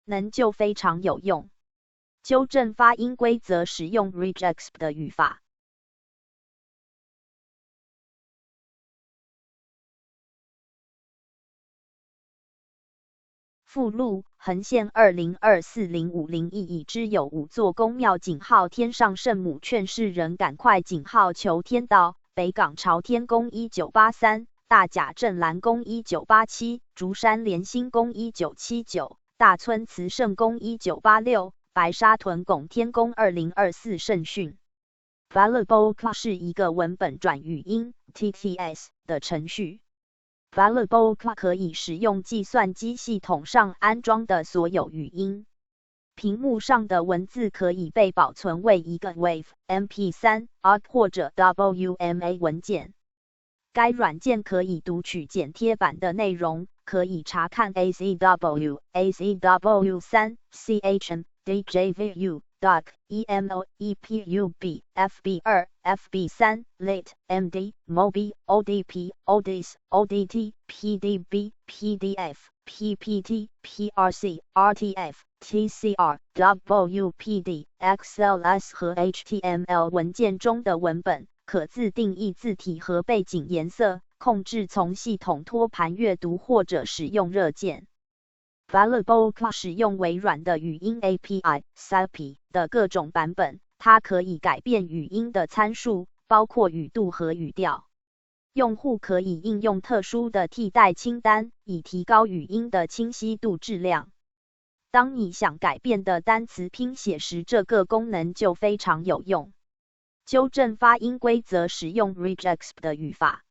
能就非常有用。纠正发音规则使用 regex 的语法。附录横线20240501已知有5座宫庙井号天上圣母劝世人赶快井号求天道北港朝天宫1983大甲镇澜宫1987竹山莲心宫1979大村慈圣宫1986白沙屯拱天宫2024圣训。Valuable 是一个文本转语音 TTS 的程序。Valuable 可以使用计算机系统上安装的所有语音。屏幕上的文字可以被保存为一个 WAV、MP3、ART 或者 WMA 文件。该软件可以读取剪贴版的内容，可以查看 ACWW、SBR、FBR、FB3、LIT、MD、ODP、ODT、PDF、PPT、PRC、RTF、TCR、WPD、XLS 和 HTML 文件中的文本。可自定义字体和背景颜色，控制从系统托盘阅读或者使用热键。Valuable 使用微软的语音 API、SAPI 的各种版本，它可以改变语音的参数，包括语度和语调。用户可以应用特殊的替代清单，以提高语音的清晰度质量。当你想改变的单词拼写时，这个功能就非常有用。纠正发音规则使用 regex 的语法。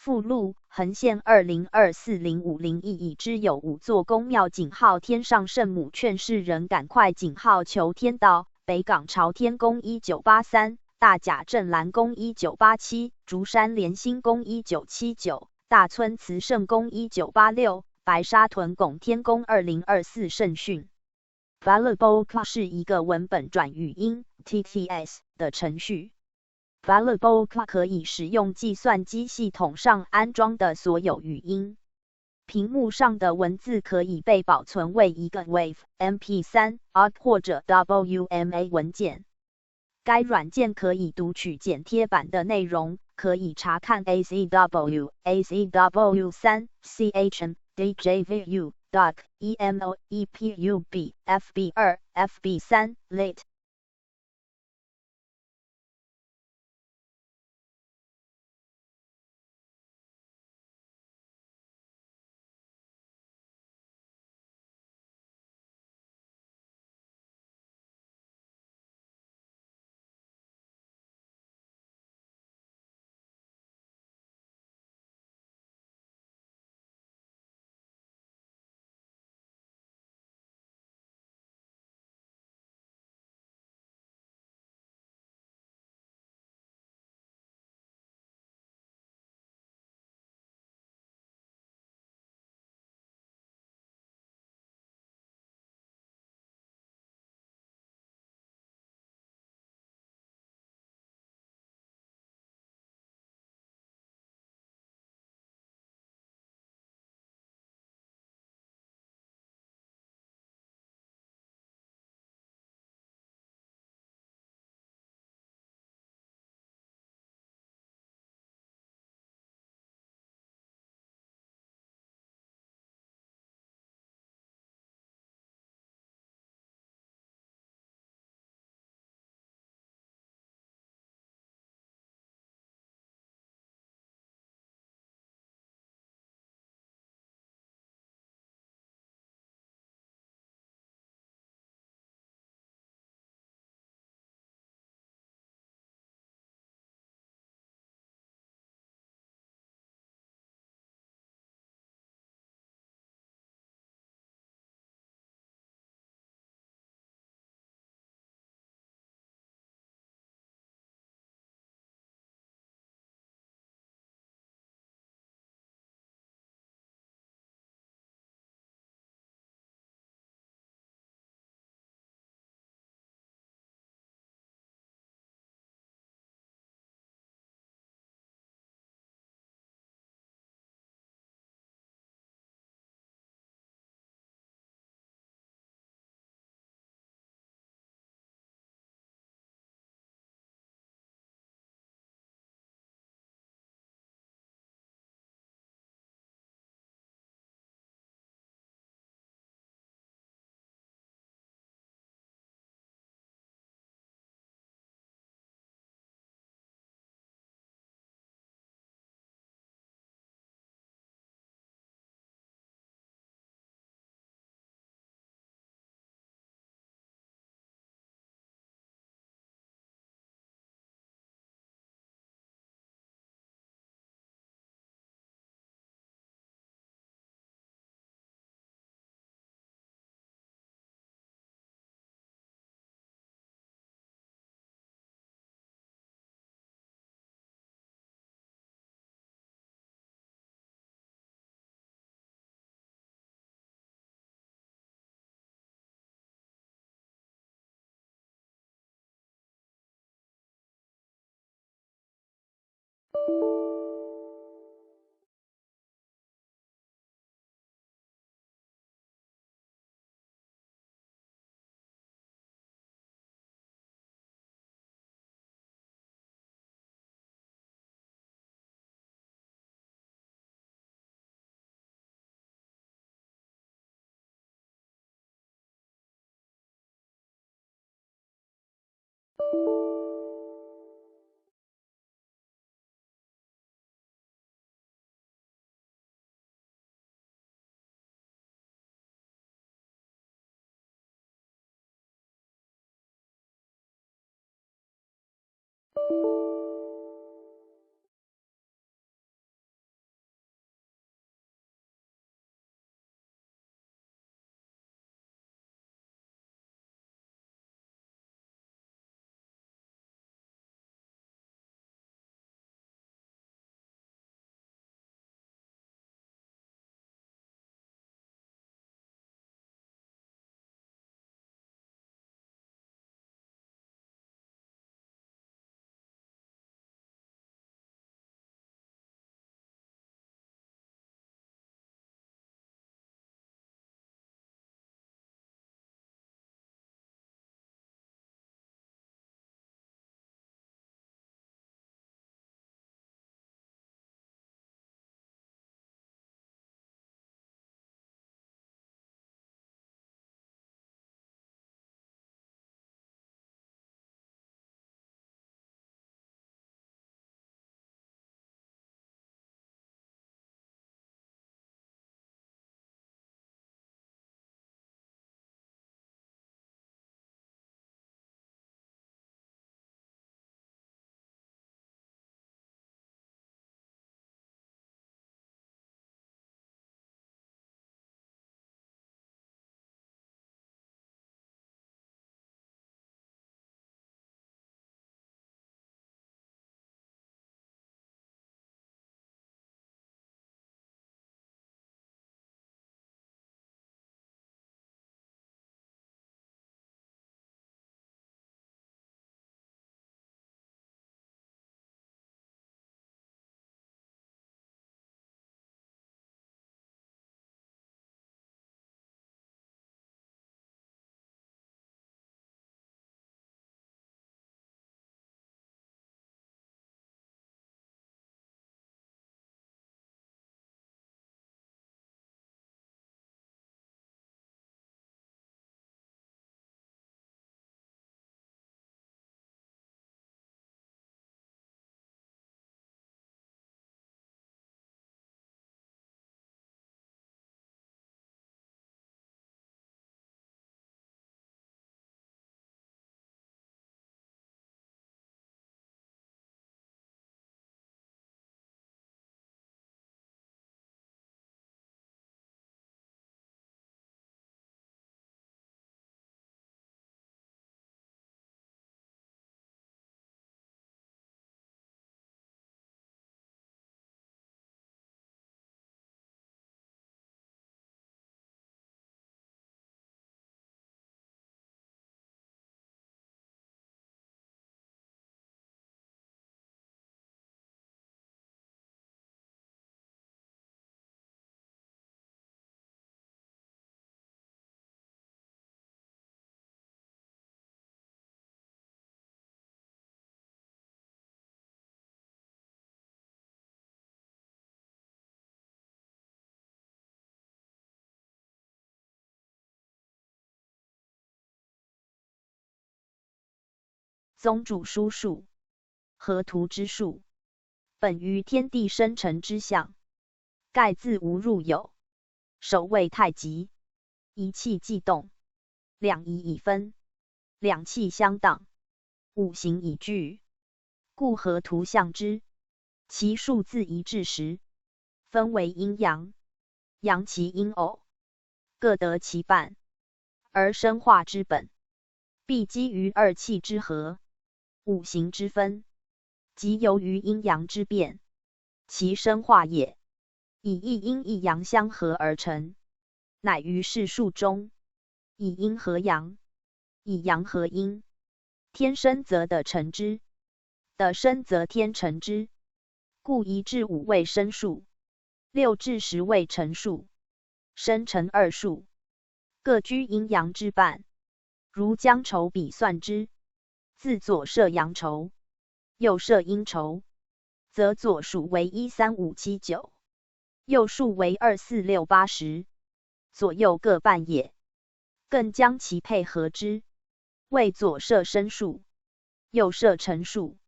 附录横线20240501已知有5座宫庙井号天上圣母劝世人赶快井号求天道北港朝天宫1983大甲镇澜宫1987竹山莲心宫1979大村慈圣宫1986白沙屯拱天宫2024圣训。Valuable 是一个文本转语音 TTS 的程序。Valuable 可以使用计算机系统上安装的所有语音。屏幕上的文字可以被保存为一个 WAV、MP3、ART 或者 WMA 文件。该软件可以读取剪贴版的内容，可以查看 ACW、ACW3、CHM、DJVU、DOC、EMO、EPUB、FB2、FB3、LIT 宗主书数，河图之术，本于天地生成之象，盖自无入有，首位太极，一气既动，两仪已分，两气相当，五行已具，故河图象之。其数自一至十，分为阴阳，阳其阴偶，各得其半，而生化之本，必基于二气之和，五行之分，即由于阴阳之变，其生化也，以一阴一阳相合而成，乃于世数中，以阴合阳，以阳合阴，天生则地成之，地生则天成之，故1至5为申数，6至10为辰数，申辰二数，各居阴阳之半。如将丑比算之，自左设阳丑，右设阴丑，则左数为1、3、5、7、9，右数为2、4、6、8、10，左右各半也。更将其配合之，为左设申数，右设辰数，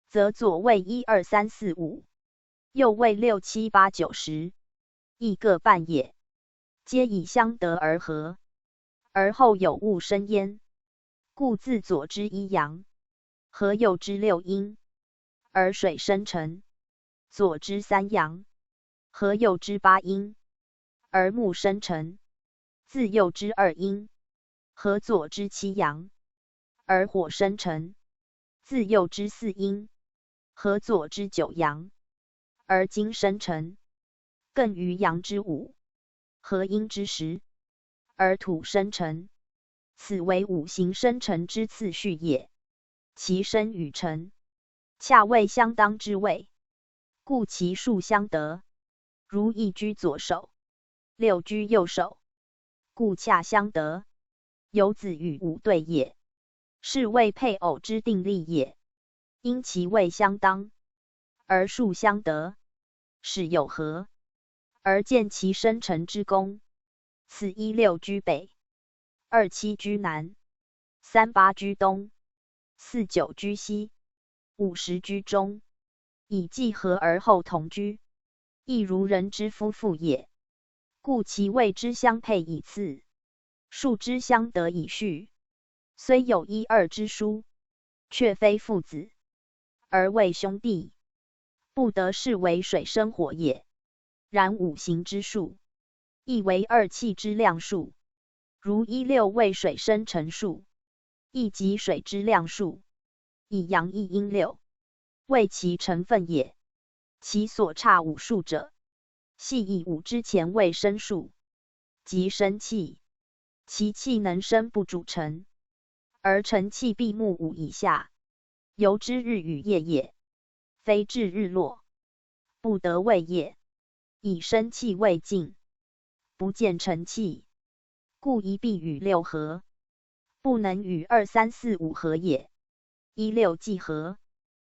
则左为1、2、3、4、5，右为6、7、8、9、10，亦各半也。皆以相得而合，而后有物生焉。故自左之1阳，合右之6阴，而水生辰；左之3阳，合右之8阴，而木生辰；自右之2阴，合左之7阳，而火生辰；自右之4阴，合左之9阳，而金生辰；更于阳之5，合阴之10，而土生辰。此为五行生辰之次序也。其生与辰，恰位相当之位，故其数相得。如1居左手，6居右手，故恰相得。有子与午对也，是谓配偶之定例也。因其位相当，而数相得，使有合，而见其生辰之功。此16居北，27居南，38居东，49居西，50居中，以计合而后同居，亦如人之夫妇也。故其位之相配以次，数之相得以序。虽有1、2之殊，却非父子，而为兄弟，不得视为水生火也。然五行之数，亦为2气之量数。如16为水生辰数，亦即水之量数，以阳一阴6，为其成分也。其所差5数者，系以5之前为生数，即生气。其气能生不主辰，而辰气必木5以下，由之日与夜也，非至日落，不得为夜。以生气为尽，不见辰气，故一必与6合，不能与2、3、4、5合也。16既合，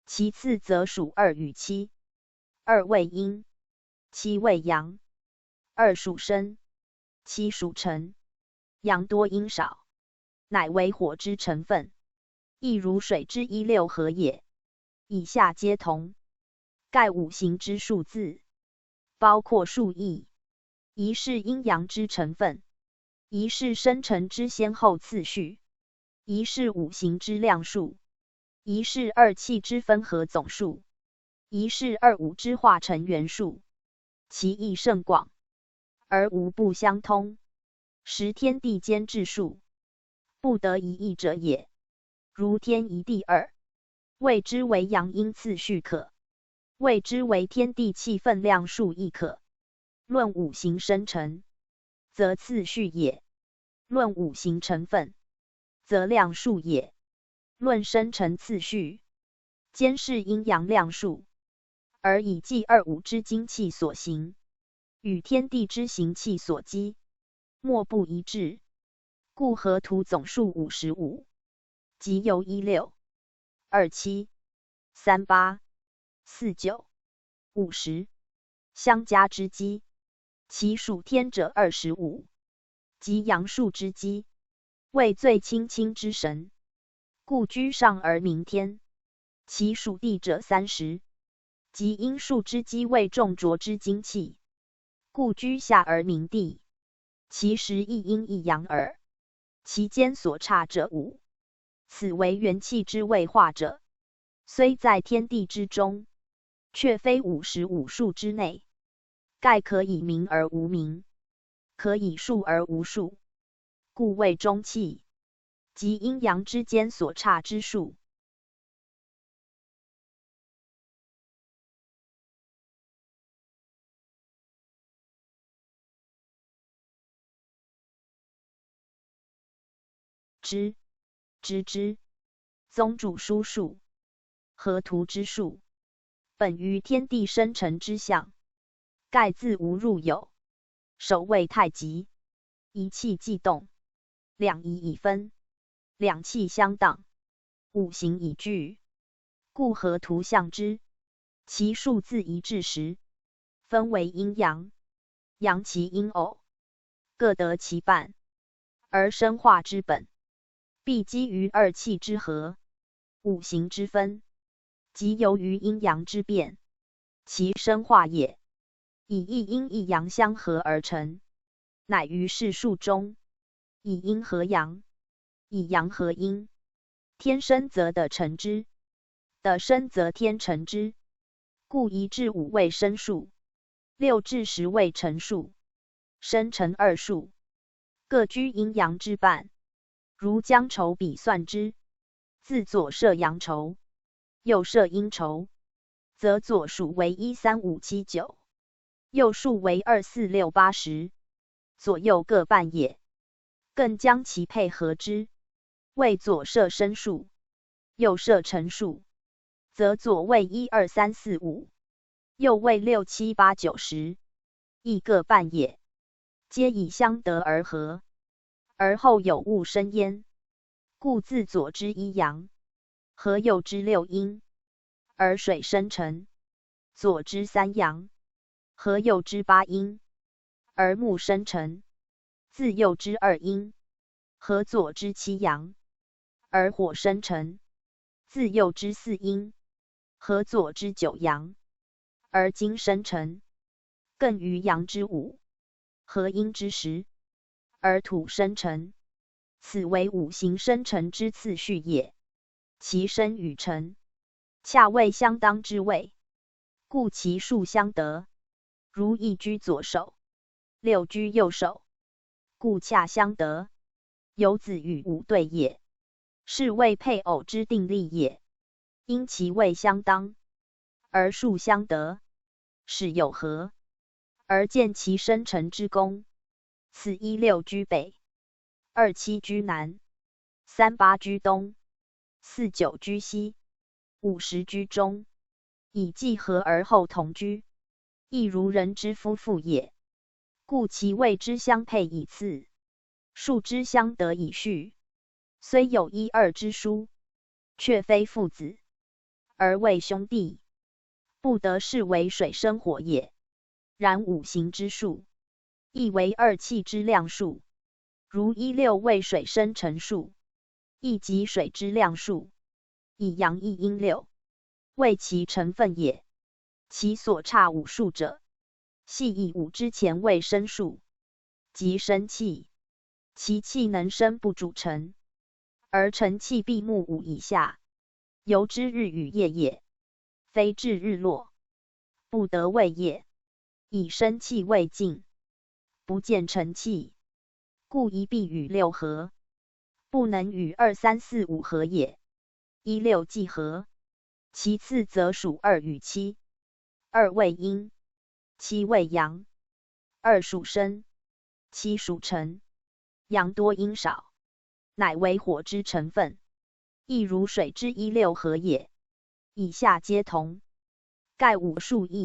其次则属2与7。2为阴，7为阳；2属生，7属辰。阳多阴少，乃为火之成分，亦如水之16合也。以下皆同。盖五行之数字，包括数义，一是阴阳之成分，一是生辰之先后次序，一是五行之量数，一是2气之分合总数，一是2、5之化成元数。其义甚广，而无不相通，实天地间之数，不得一义者也。如天一地2，谓之为阳阴次序可，谓之为天地气分量数亦可。论五行生辰，则次序也；论五行成分，则量数也。论生辰次序，兼是阴阳量数，而以计2、5之精气所行，与天地之行气所积，莫不一致。故合图总数55，即由16、27、38、49、50相加之积，其属天者25，即阳数之积，为最清清之神，故居上而名天。其属地者30，即阴数之积，为重浊之精气，故居下而名地。其实一阴一阳耳，其间所差者5，此为元气之谓化者，虽在天地之中，却非55数之内。盖可以名而无名，可以数而无数，故谓中气，即阴阳之间所差之数。之宗主书数，合图之数，本于天地生成之象，盖自无入有。守谓太极，一气既动，两仪已分，两气相当，五行已具，故合图象之。其数自一至十，分为阴阳，阳其阴偶，各得其半，而生化之本，必基于二气之和，五行之分，即由于阴阳之变，其生化也。以一阴一阳相合而成，乃于世数中，以阴合阳，以阳合阴。天生则地成之，地生则天成之。故1至5为生数，6至10为成数，生成二数，各居阴阳之半。如将筹比算之，自左设阳筹，右设阴筹，则左数为1、3、5、7、9，右数为2、4、6、8、10，左右各半也。更将其配合之，为左设生数，右设成数，则左为1、2、3、4、5，右为6、7、8、9、10，亦各半也。皆以相得而合，而后有物生焉。故自左之一阳，合右之6阴，而水生成；左之3阳，合右之8阴，而木生成；自右之2阴，合左之7阳，而火生成；自右之4阴，合左之9阳，而金生成；更于阳之5，合阴之10，而土生成。此为五行生成之次序也。其生与成，恰为相当之谓，故其数相得。如1居左手，6居右手，故恰相得。有子与午对也，是谓配偶之定例也。因其位相当，而数相得，使有合，而见其生成之功。此16居北，27居南，38居东，49居西，50居中，以继合而后同居，亦如人之夫妇也。故其位之相配以次，数之相得以序。虽有1、2之殊，却非父子，而为兄弟，不得视为水生火也。然五行之数，亦为二气之量数。如16为水生成数，亦即水之量数，以阳一阴6，为其成分也。其所差5数者，系以5之前为生数，即生气。其气能生不主成，而成气必木5以下，由之日与夜也，非至日落，不得为夜。以生气为静，不见成气，故一必与6合，不能与2、3、4、5合也。16既合，其次则属2与7。2为阴，7为阳。2属生，7属辰，阳多阴少，乃为火之成分，亦如水之16合也。以下皆同，盖5数亦